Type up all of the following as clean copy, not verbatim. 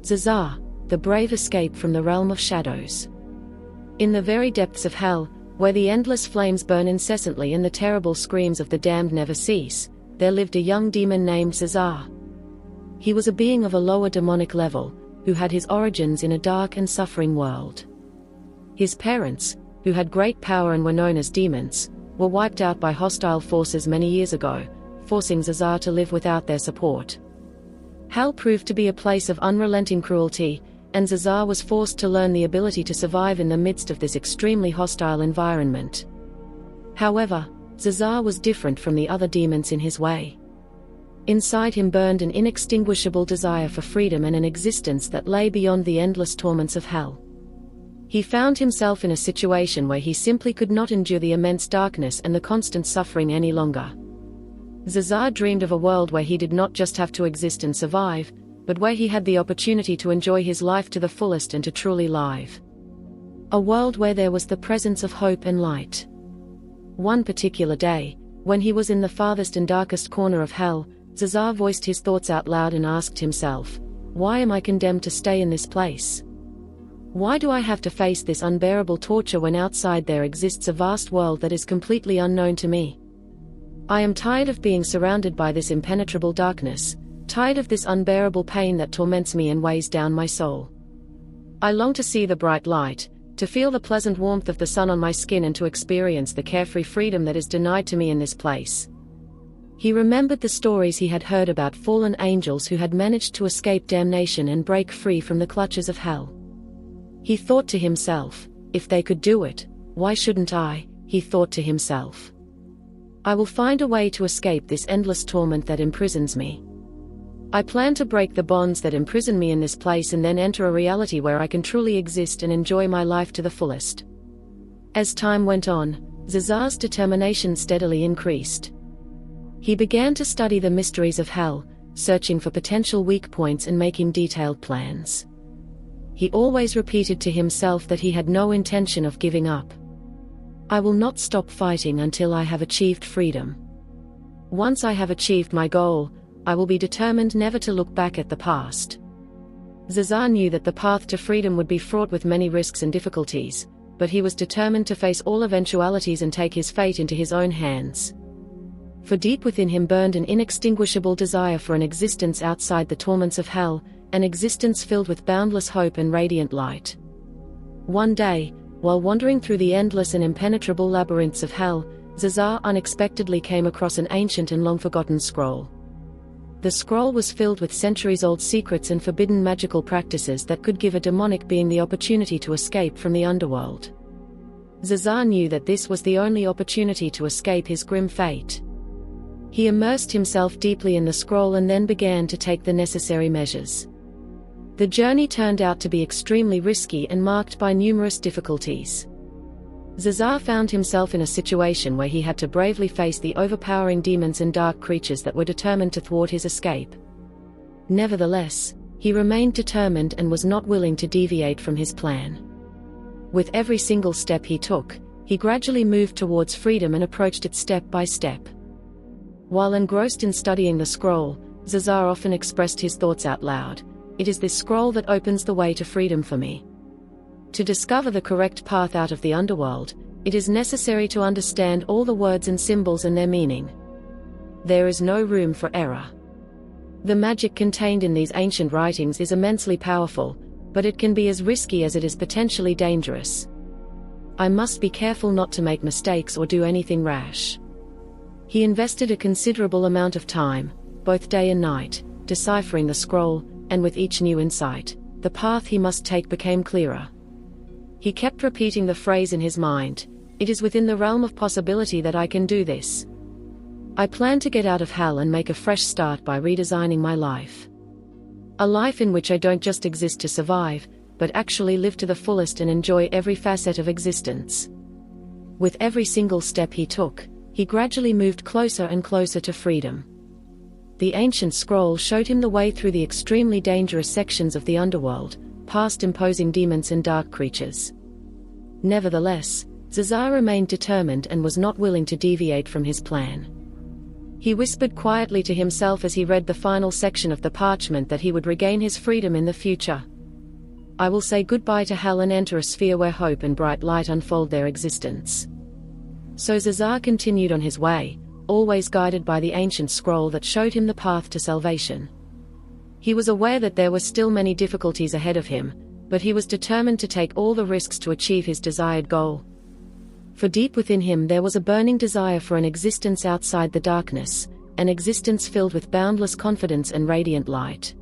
Zazar, the brave escape from the realm of shadows. In the very depths of hell, where the endless flames burn incessantly and the terrible screams of the damned never cease, there lived a young demon named Zazar. He was a being of a lower demonic level, who had his origins in a dark and suffering world. His parents, who had great power and were known as demons, were wiped out by hostile forces many years ago, forcing Zazar to live without their support. Hell proved to be a place of unrelenting cruelty, and Zazar was forced to learn the ability to survive in the midst of this extremely hostile environment. However, Zazar was different from the other demons in his way. Inside him burned an inextinguishable desire for freedom and an existence that lay beyond the endless torments of hell. He found himself in a situation where he simply could not endure the immense darkness and the constant suffering any longer. Zazar dreamed of a world where he did not just have to exist and survive, but where he had the opportunity to enjoy his life to the fullest and to truly live. A world where there was the presence of hope and light. One particular day, when he was in the farthest and darkest corner of hell, Zazar voiced his thoughts out loud and asked himself, "Why am I condemned to stay in this place? Why do I have to face this unbearable torture when outside there exists a vast world that is completely unknown to me? I am tired of being surrounded by this impenetrable darkness, tired of this unbearable pain that torments me and weighs down my soul. I long to see the bright light, to feel the pleasant warmth of the sun on my skin and to experience the carefree freedom that is denied to me in this place." He remembered the stories he had heard about fallen angels who had managed to escape damnation and break free from the clutches of hell. He thought to himself, "If they could do it, why shouldn't I?" He thought to himself. "I will find a way to escape this endless torment that imprisons me. I plan to break the bonds that imprison me in this place and then enter a reality where I can truly exist and enjoy my life to the fullest." As time went on, Zazar's determination steadily increased. He began to study the mysteries of hell, searching for potential weak points and making detailed plans. He always repeated to himself that he had no intention of giving up. "I will not stop fighting until I have achieved freedom. Once I have achieved my goal, I will be determined never to look back at the past." Zazar knew that the path to freedom would be fraught with many risks and difficulties, but he was determined to face all eventualities and take his fate into his own hands. For deep within him burned an inextinguishable desire for an existence outside the torments of hell, an existence filled with boundless hope and radiant light. One day, while wandering through the endless and impenetrable labyrinths of hell, Zazar unexpectedly came across an ancient and long-forgotten scroll. The scroll was filled with centuries-old secrets and forbidden magical practices that could give a demonic being the opportunity to escape from the underworld. Zazar knew that this was the only opportunity to escape his grim fate. He immersed himself deeply in the scroll and then began to take the necessary measures. The journey turned out to be extremely risky and marked by numerous difficulties. Zazar found himself in a situation where he had to bravely face the overpowering demons and dark creatures that were determined to thwart his escape. Nevertheless, he remained determined and was not willing to deviate from his plan. With every single step he took, he gradually moved towards freedom and approached it step by step. While engrossed in studying the scroll, Zazar often expressed his thoughts out loud. "It is this scroll that opens the way to freedom for me. To discover the correct path out of the underworld, it is necessary to understand all the words and symbols and their meaning. There is no room for error. The magic contained in these ancient writings is immensely powerful, but it can be as risky as it is potentially dangerous. I must be careful not to make mistakes or do anything rash." He invested a considerable amount of time, both day and night, deciphering the scroll, and with each new insight, the path he must take became clearer. He kept repeating the phrase in his mind, "It is within the realm of possibility that I can do this. I plan to get out of hell and make a fresh start by redesigning my life. A life in which I don't just exist to survive, but actually live to the fullest and enjoy every facet of existence." With every single step he took, he gradually moved closer and closer to freedom. The ancient scroll showed him the way through the extremely dangerous sections of the underworld, past imposing demons and dark creatures. Nevertheless, Zazar remained determined and was not willing to deviate from his plan. He whispered quietly to himself as he read the final section of the parchment that he would regain his freedom in the future. I will say goodbye to hell and enter a sphere where hope and bright light unfold their existence. So Zazar continued on his way, always guided by the ancient scroll that showed him the path to salvation. He was aware that there were still many difficulties ahead of him, but he was determined to take all the risks to achieve his desired goal. For deep within him there was a burning desire for an existence outside the darkness, an existence filled with boundless confidence and radiant light.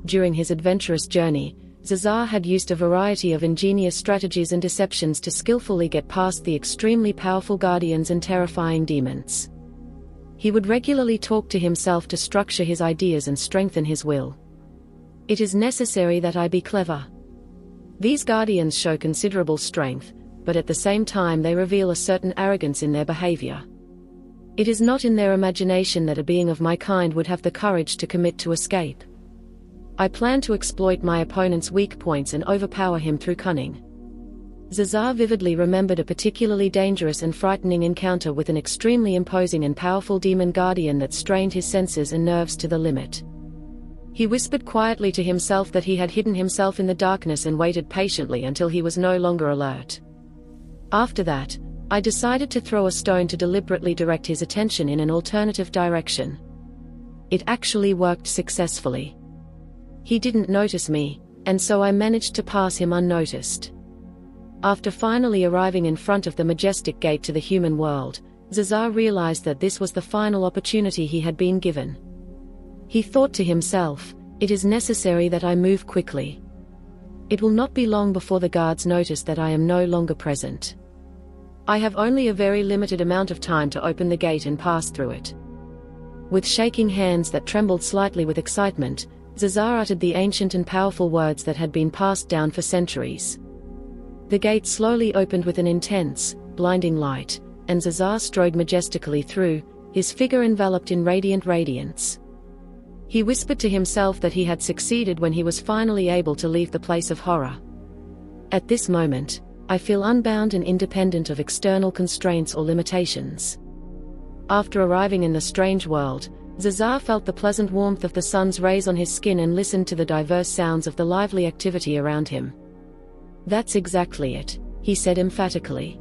During his adventurous journey, Zazar had used a variety of ingenious strategies and deceptions to skillfully get past the extremely powerful guardians and terrifying demons. He would regularly talk to himself to structure his ideas and strengthen his will. It is necessary that I be clever. These guardians show considerable strength, but at the same time they reveal a certain arrogance in their behavior. It is not in their imagination that a being of my kind would have the courage to commit to escape. I plan to exploit my opponent's weak points and overpower him through cunning. Zazar vividly remembered a particularly dangerous and frightening encounter with an extremely imposing and powerful demon guardian that strained his senses and nerves to the limit. He whispered quietly to himself that he had hidden himself in the darkness and waited patiently until he was no longer alert. After that, I decided to throw a stone to deliberately direct his attention in an alternative direction. It actually worked successfully. He didn't notice me, and so I managed to pass him unnoticed. After finally arriving in front of the majestic gate to the human world, Zazar realized that this was the final opportunity he had been given. He thought to himself, it is necessary that I move quickly. It will not be long before the guards notice that I am no longer present. I have only a very limited amount of time to open the gate and pass through it. With shaking hands that trembled slightly with excitement, Zazar uttered the ancient and powerful words that had been passed down for centuries. The gate slowly opened with an intense, blinding light, and Zazar strode majestically through, his figure enveloped in radiant radiance. He whispered to himself that he had succeeded when he was finally able to leave the place of horror. At this moment, I feel unbound and independent of external constraints or limitations. After arriving in the strange world, Zazar felt the pleasant warmth of the sun's rays on his skin and listened to the diverse sounds of the lively activity around him. That's exactly it, he said emphatically.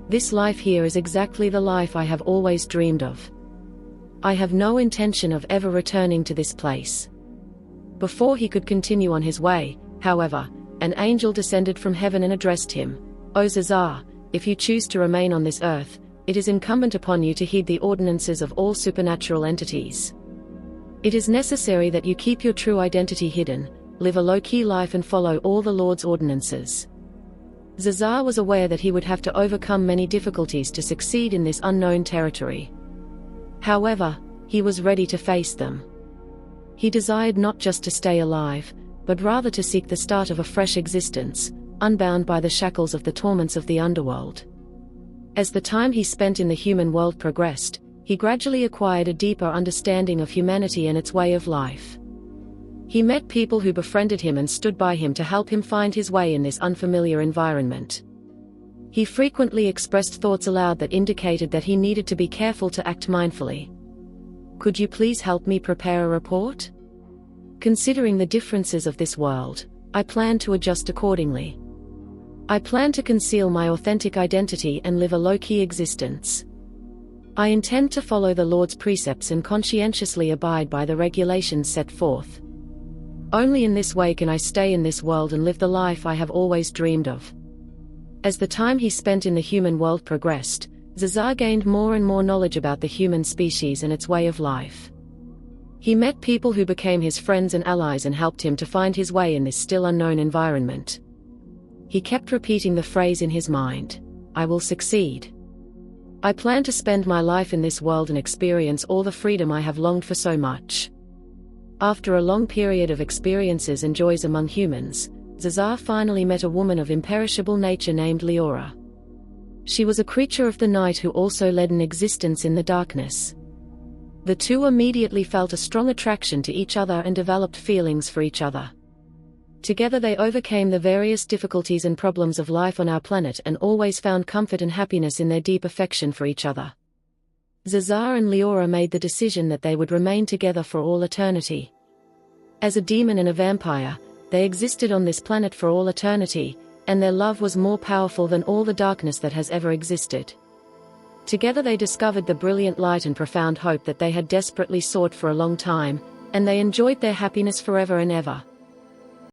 This life here is exactly the life I have always dreamed of. I have no intention of ever returning to this place. Before he could continue on his way, however, an angel descended from heaven and addressed him. O Zazar, if you choose to remain on this earth, it is incumbent upon you to heed the ordinances of all supernatural entities. It is necessary that you keep your true identity hidden, live a low-key life and follow all the Lord's ordinances. Zazar was aware that he would have to overcome many difficulties to succeed in this unknown territory. However, he was ready to face them. He desired not just to stay alive, but rather to seek the start of a fresh existence, unbound by the shackles of the torments of the underworld. As the time he spent in the human world progressed, he gradually acquired a deeper understanding of humanity and its way of life. He met people who befriended him and stood by him to help him find his way in this unfamiliar environment. He frequently expressed thoughts aloud that indicated that he needed to be careful to act mindfully. Could you please help me prepare a report? Considering the differences of this world, I plan to adjust accordingly. I plan to conceal my authentic identity and live a low-key existence. I intend to follow the Lord's precepts and conscientiously abide by the regulations set forth. Only in this way can I stay in this world and live the life I have always dreamed of. As the time he spent in the human world progressed, Zazar gained more and more knowledge about the human species and its way of life. He met people who became his friends and allies and helped him to find his way in this still unknown environment. He kept repeating the phrase in his mind, I will succeed. I plan to spend my life in this world and experience all the freedom I have longed for so much. After a long period of experiences and joys among humans, Zazar finally met a woman of imperishable nature named Leora. She was a creature of the night who also led an existence in the darkness. The two immediately felt a strong attraction to each other and developed feelings for each other. Together they overcame the various difficulties and problems of life on our planet and always found comfort and happiness in their deep affection for each other. Zazar and Leora made the decision that they would remain together for all eternity. As a demon and a vampire, they existed on this planet for all eternity, and their love was more powerful than all the darkness that has ever existed. Together they discovered the brilliant light and profound hope that they had desperately sought for a long time, and they enjoyed their happiness forever and ever.